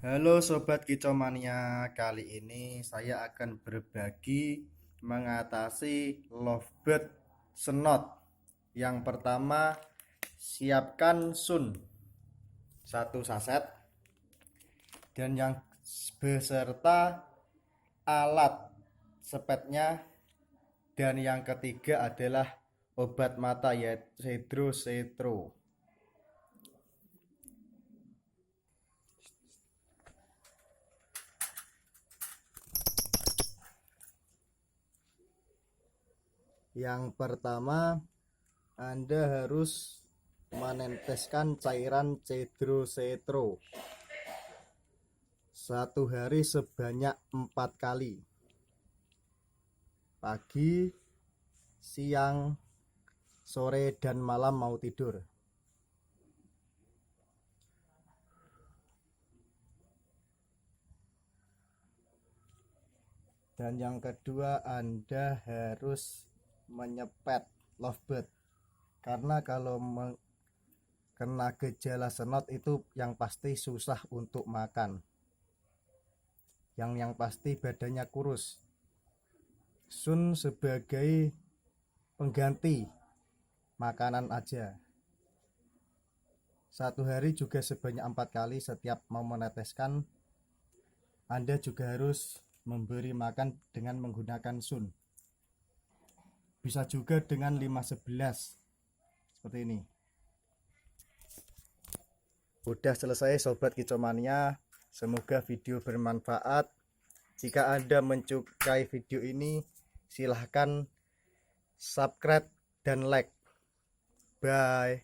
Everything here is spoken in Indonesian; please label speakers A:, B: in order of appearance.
A: Halo Sobat Kicomania, kali ini saya akan berbagi mengatasi lovebird senot. Yang pertama, siapkan sun 1 saset dan yang beserta alat sepetnya, dan yang ketiga adalah obat mata yaitu Cedro. Yang pertama, Anda harus meneteskan cairan Cedro 1 hari sebanyak 4 kali, pagi, siang, sore, dan malam mau tidur. Dan yang kedua, Anda harus menyepet lovebird, karena kalau kena gejala senot itu yang pasti susah untuk makan, yang pasti badannya kurus. Sun sebagai pengganti makanan aja. 1 hari juga sebanyak 4 kali. Setiap mau meneteskan, Anda juga harus memberi makan dengan menggunakan sun. Bisa juga dengan 5-11 seperti ini. Udah selesai Sobat Kicomania, semoga video bermanfaat. Jika Anda menyukai video ini, silahkan subscribe dan like. Bye.